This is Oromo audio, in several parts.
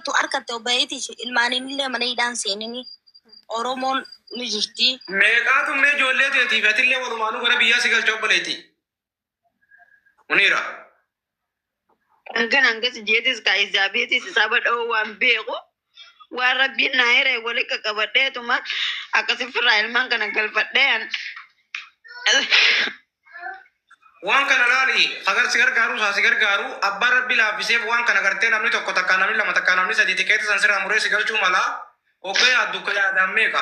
tu arkate obayiti ilmanin le manay dan senini oromon nijirti meeqaatu mee ijoollee teetiif atillee walumaanuu gara biyyaa si galcha obboleetti Muniira angas jeetis ka izaabeetis saba dha'uu waan beeku waan rabbiin naa hiree wali qaqqabadheetuma akkasi firraa ilmaan kana galfadheen waan kana laali agar si gargaaru saa si gargaaru abbaan rabbi laaffiseef waan kana gartee namni tokko takkaa namni lama takkaa namni sadii tikeeti san sirraa muree si galchuu malaa oggee addukka yaadaan meeqa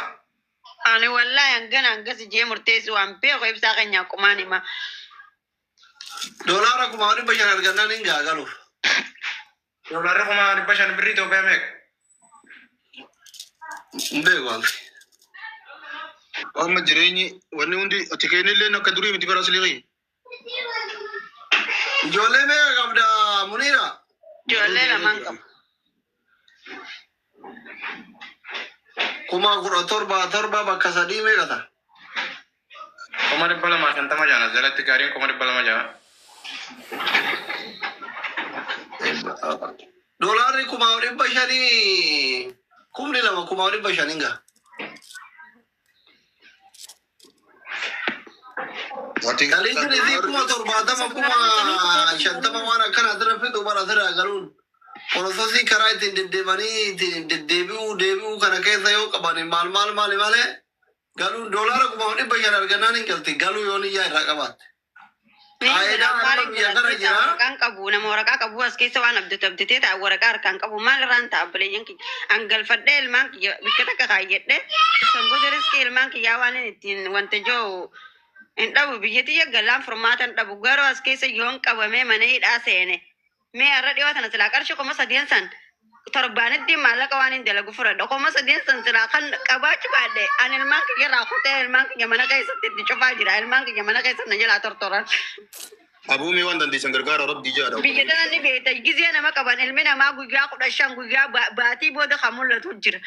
ani wallahi angas jee murteessi waan beeku ibsaa keenya qumaan hima doolaara kuma dhibba shan argannaan hin gaagaluuf doolaara kuma dhibba shan birrii Itoophiyaa meeqa beeku amma jireenyi wanni hundi tikeenni illee akka durii miti bara asliiqii ijoollee meeqa qabda Muniira ijoollee lamaan qabu kuma 17 bakka sadii meeqa ta'a kuma 250 jaana jalatti gaariin kuma 200 jaana doolaarri kuma dhibba shanii kumni lama kuma dhibba shanin gaa Kaliin ini kuma 70 kuma 50 waan akkana asirra fitu bara asirraa galuun Prosesii karaa ittiin deddeebi'uu kana keessa yoo qaban maal malee galuun doolaara kuma dhibba shan argannaan hin galti galuu yoo niyyaa irraa qabaatte. Waraqaan qabu nama waraqaa qabu as keessa waan abdatee ta'a waraqaa harkaan qabu maal irraan ta'a bileeyyan kiyya hangalfadhee ilmaan kiyya bikka takka kaayyadhee sanboota riskii ilmaan kiyyaa waan ittiin wanta joo hin dhabu biyyatiyya galaan furmaatan dhabu garuu as keessa yoon qabamee mana hidhaa seene. Mee arra dhiyoota na silaa qarshii kuma sadeen san torbaanitti maallaqa waan hin dalagu fudhadha kuma sadeen san silaa kan qabaachuu baadhe ani ilmaan kiyya irraa kutee ilmaan kiyya mana keessatti itti cufaa jira ilmaan kiyya mana keessatti na jalaa tortoran. Abuumii waan dandeessan gargaara rabbii jaadha. Biyya tananni beekta gizee nama qaban ilmi namaa guyyaa 15 guyyaa baatii booda kan mul'atu jira.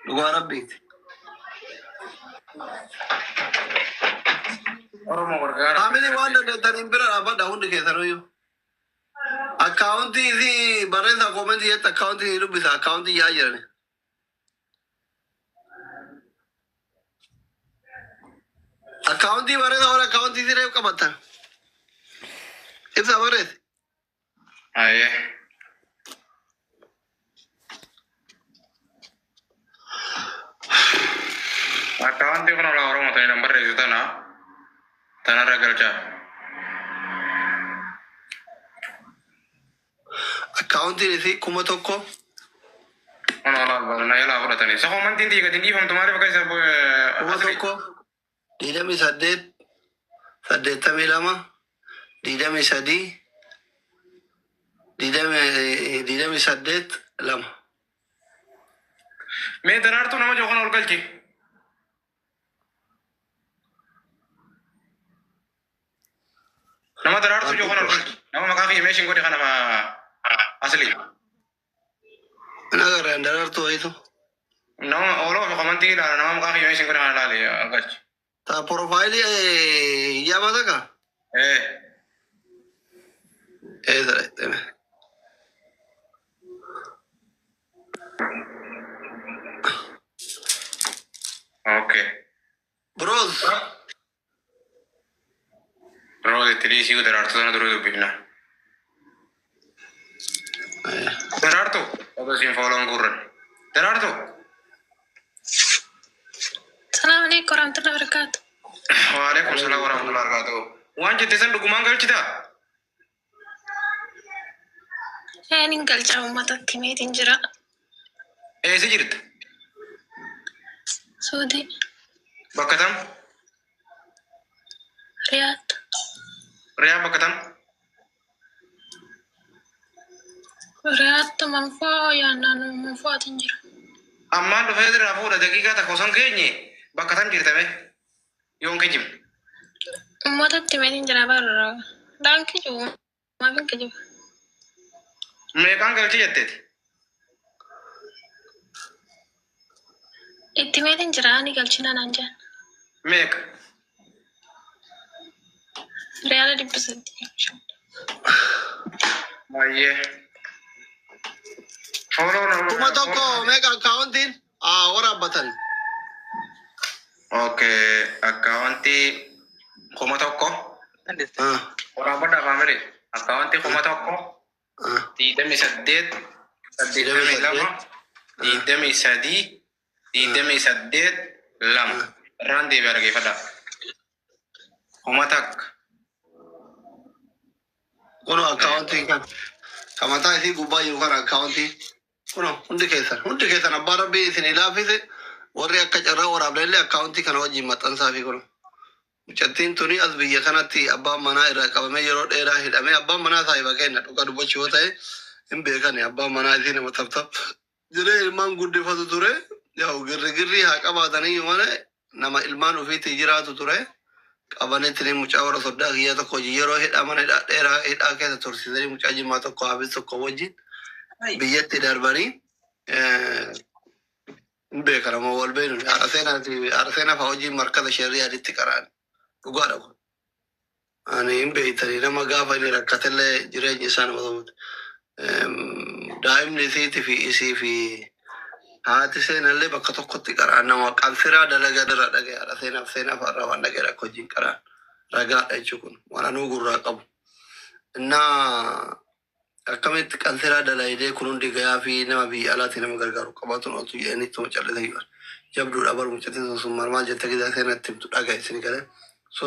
Dhugaa rabbiiti. Family waan dandeettaniin bira dhaabbadha hundi keessanuyyu. Akkaawuntii fi barreessa koomentii jetti akkaawuntii ni dubbisa akkaawuntii yaa jirani. Akkaawuntii barreessa wala akkaawuntii si reef qabattan. Ibsa barreessi. Aye. Akkaawuntii kun ola Oromoo ta'e nan barreessu tanarra galchaa. Akkaawuntiin isii 1,000. Ona na yala fudhatanii. Sa koomantiin tii gadi dhiifamtu maaliif akka isa 1,000 28 82 23 28 2. mee daraartuu nama jookon ol galchi. Nama daraartuu jookon ol galchi. Nama maqaa fi meeshin godhe kana asli. Nagaraan daraartuu wayitu. Nama ooloo fi komantii ilaala nama maqaa fi meeshin godhe kana ilaali ol galchi. Ta profaayilii yaamata ka? Dara. Okay. Bros. Bro, tiri siu daraartuu sana duruu dubbifna. Daraartuu. Oto siin fooloon gurran. Daraartuu. Assalamu alaikum warahmatullahi wabarakatuh. Waalaikum salam warahmatullahi wabarakatuh. Waan jette san dhugumaan galchita? Nin galcha uummatatti meetiin jira. Eessa jirta? Suudi. Bakka tam? Riyaad. Riyaad bakka tam? Riyaad manfoo yaannaan manfootiin jira. Ammaan dhufee irraa fuudha daqiiqaa takka osoo hin geenye bakka tam jirtame yoon kijib. Uummatatti meetiin jira barra. Daan kijibu maaf hin kijibu. Meeqaan galchi jetteeti? Itti meetiin jira ani galchina naan jaan. Meeqa? Riyaala 800. Baay'ee. kuma tokko meeqa akkaawuntiin waraabbatani. Okay, akkaawunti kuma tokko. Waraabadhaa faamili. Akkaawunti kuma tokko. 28 82 23 28 2 irraan deebi'ee argeeffadha. Kuma takka. Kuno akkaawuntiin kan mataa isii gubbaa jiru kan akkaawuntii. Kuno hundi keessan abbaa rabbii isinii laaffise warri akka carraa waraabnellee akkaawuntii kana wajjin maxxansaa fi kuno. Mucattiin tuni as biyya kanatti abbaan manaa irraa qabamee yeroo dheeraa hidhamee abbaan manaa saahiba kenna dhuga dubbachuu yoo ta'e hin beekani abbaan manaa isii nama tabtab jiree ilmaan guddifatu ture yaa'u girri haa qabaatanii malee nama ilmaan ofiitti jiraatu ture qabanitti mucaa warra soddaa kiyya tokko hojii yeroo hidhaman dheeraa hidhaa keessa tursiisanii mucaa jimmaa tokko haabis tokko wajjin biyyatti darbanii hin beekana moo wal beenu haadha seenaa fa'aa wajjin markaza shari'aatti qaraan. Dhugaadha kun. Ani hin beektanii nama gaafa inni rakkatellee jireenya isaa nama ta'uudha. Daa'imni isiitii fi isii fi haati seenallee bakka tokkotti qaraan nama qabsiraa dalagaa irraa dhaga'a. Seenaaf irraa waan dhaga'a akka hojiin qaraan ragaadha jechuun kun waan anuu gurraa qabu. Innaa akkamitti qabsiraa dalagee kun hundi gayaa fi nama biyya alaatti nama gargaaru qabaatuun otuu jedhanii ittuma callisee jiru. Jabduudha bar mucattiin sun maal jettee gidaa seenatti himtu dhaga'a isin galee. So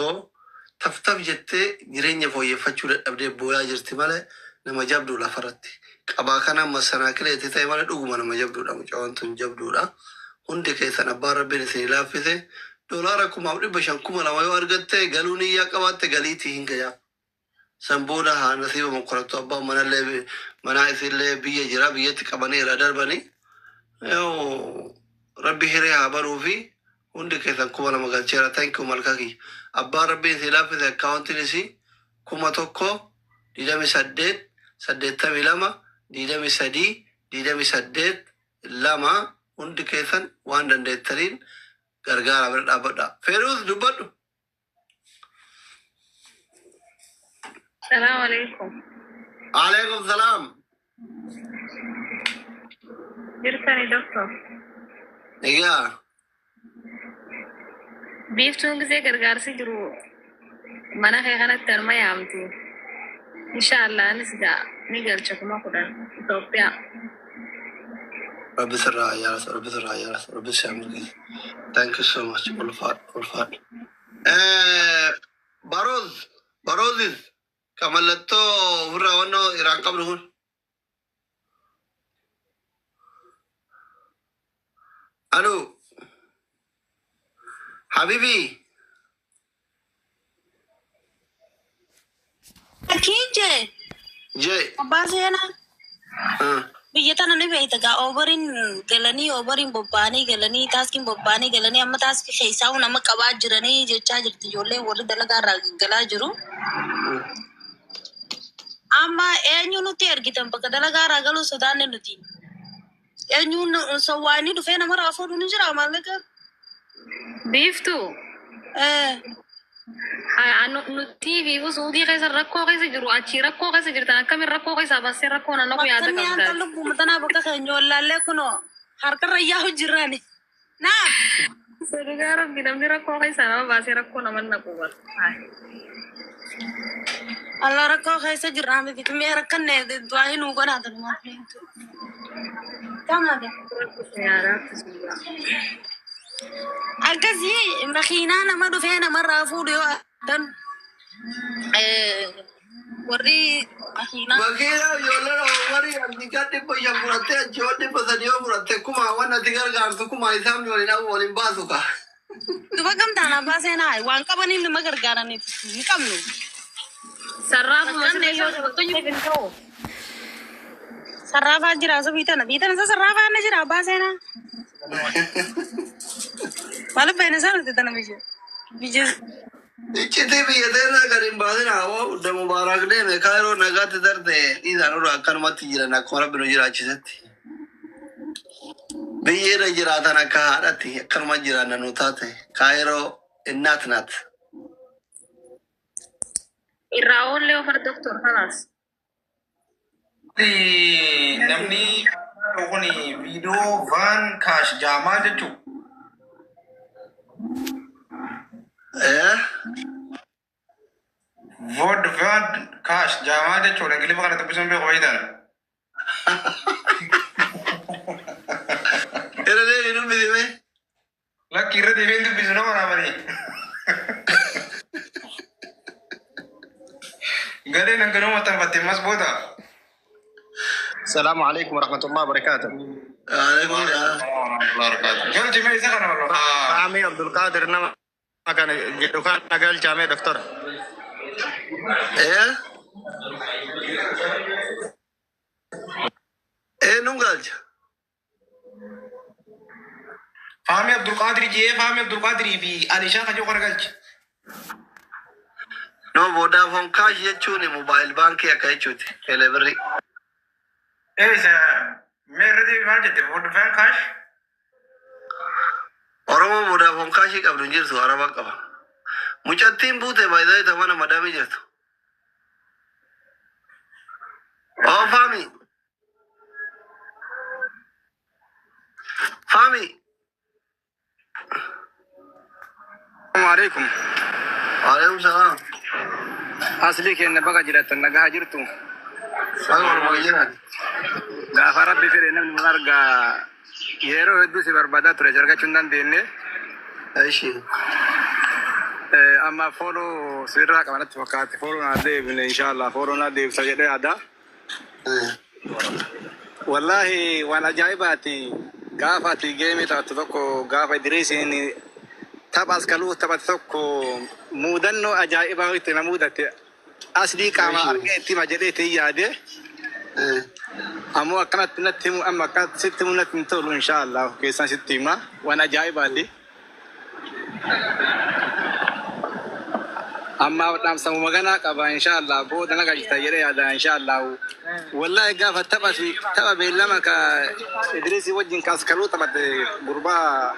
taftaf jettee jireenya fooyyeffachuu dadhabdee booyaa jirti malee nama jabduu lafarratti. Qabaa kana masanaa kileetti ta'e malee dhuguma nama jabduudha mucaan tun jabduudha. Hundi keessan abbaan rabbiin isin laaffise $500,000 5,200 yoo argatte galuu niyyaa qabaatte galiitii hin gayaa. San booda haa nasiiba mokorattu abbaan manallee manaa isillee biyya jira biyyatti qabanii irra darbanii rabbi hiree haa baruu fi hundi keessan 2,000 galcheera tankiu malkaki. Abbaan rabbiin isin laaffise akkaawuntiin isii 1,000 28 82 23 28 2 hundi keessan waan dandeettaniin gargaara bira dhaabbadha. Feeruus dubbadhu. Salaamu alaikum. Alaikum salaam. Jirtani doktor. Egaa. Biiftuun gisee gargaarsi jiru mana kee kanatti harma yaamti. Inshaallah anis gaa ni galcha 10,000 Itoophiyaa. Rabbi sirraa yaaras, Rabbi si amurgeessa. Thank you so much. Ulfaadhu. Baroozis kamallattoo ofirraa wannoo iraan qabdu kun. Alo. Habibi. Kinje. Je. Abbasena. Biyya tana ni beekta gaa oobariin galanii oobariin bobbaanii galanii taaskiin bobbaanii galanii amma taaskii keessaa nama qabaa jiranii jechaa jirti ijoolleen warri dalagaa irraa galaa jiru. Amma eenyu nuti ergitan bakka dalagaa irraa galuu sodaanne nuti. Eenyuun sawwaanii dhufee nama raafuu ni jira maallaqa. Biiftuu. Nuti fi suudii keessa rakkoo keessa jiru achi rakkoo keessa jirtan akkamiin rakkoo keessa baasee rakkoo naannoo ku yaada qabda. Kan lubbuu matanaa bakka keenya wallaallee kunoo harkarra yaa'u jirani. Naa. Sadigaa rabbi namni rakkoo keessa nama baasee rakkoo nama naqu bal. Allah rakkoo keessa jirra miti kumee rakkanne du'aa hin godhaatan maaf. Tamade. Akkasii makiinaa nama dhufee namarraa fuudhu yoo addan warri makiinaa. Makiinaa ijoolleen warri argikaa 500 fudhattee achi 300 yoo fudhatte kuma waan ati gargaartu kuma isaan waliin baasu ka. Duba gamtaan abbaa seenaa waan qabaniin nama gargaaraniif hin qabnu. Sarraafuma yoo ta'u hin ta'u. Sarraafaa jira biitana isa sarraafaa na jira abbaa seenaa. Malu pengen sana tu tanam biji. Ichiti biyya teena garin baasin hawa udda mubarak deeme kaayiroo nagaatti darte dhiisaan irraa akkanumatti jiran akkuma rabbi nu jiraachisatti. Biyya irra jiraatan akka haadhatti akkanuma jiraanna nu taate kaayiroo innaat naat. Irraa oollee ofar doktor kalaas. Namni kuni viidiyoo Van Kaash jaamaa jechuun. Vod Van Kaash jaamaa jechuun ingiliffa kana dubbisuun beeku fayyadaan. Era deebii dubbisi mee? Lakki irra deebiin dubbisu nama naamanii. Gadeen hanganuu maxxanfattee mas booda. السلام عليكم ورحمة الله وبركاته. Waalaikum salaam. Gal jimee isa kana wallo. عمي عبد القادر إنما كان دكان نقل جامع دكتور. Nun galcha. Fahmi Abdul Qadir jee Fahmi Abdul Qadir fi Alisha kan jokar galchi. No Vodafone Cash jechuun mobile baankii akka jechuuti. Telebirri. Isa meerra deebi maal jette Vod Van Kaash. Oromoo Vodafone Cash qabdu hin jirtu Araba qaba. Mucattiin buute baay'ee ta'e mana madaamii jirtu. Oh Fahmi. Fahmi. السلام عليكم. Waalaikum salaam. أصلي كأن بقى جلت النجاح جرتو. Salma Mayyana. غافر ربي في رنم نمرجع يرو هدو سبر بدأ ترجع كذا دينه. Aishi. أما فولو سيرا كمان توقعت فولو نادي إن شاء الله فولو نادي سجده هذا. والله وانا جايباتي غافاتي جيمي تاتوكو غافا دريسيني تاباس كالو تابتوكو مودنو أجايبا ويتنا مودتي أصلي كما أرجعتي مجلتي ياده أمو أكنت نتيمو أما كانت ستيمو نتنتولو إن شاء الله كيسان ستيما وانا جايباتي أما نام سمو مغانا كابا إن شاء الله بود أنا قاعد تجري هذا إن شاء الله والله قافة تبا بيلما كا إدريسي وجين كاس كلو تبا غربا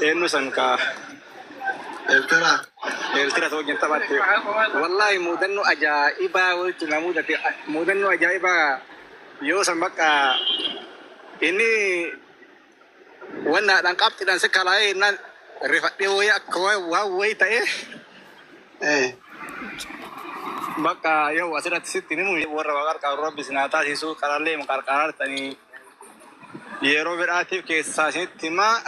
إنه سنكا الترا توجين تبا والله مودنو أجائبا ويتنا مودنو أجائبا يوسف مكا ini wana dan kapten dan sekali na refati waya kau wawai tae maka yo wasira sitti ni mu warra wagar ka robbi sinata sisu karalle makar karar tani yero berati ke sasit tima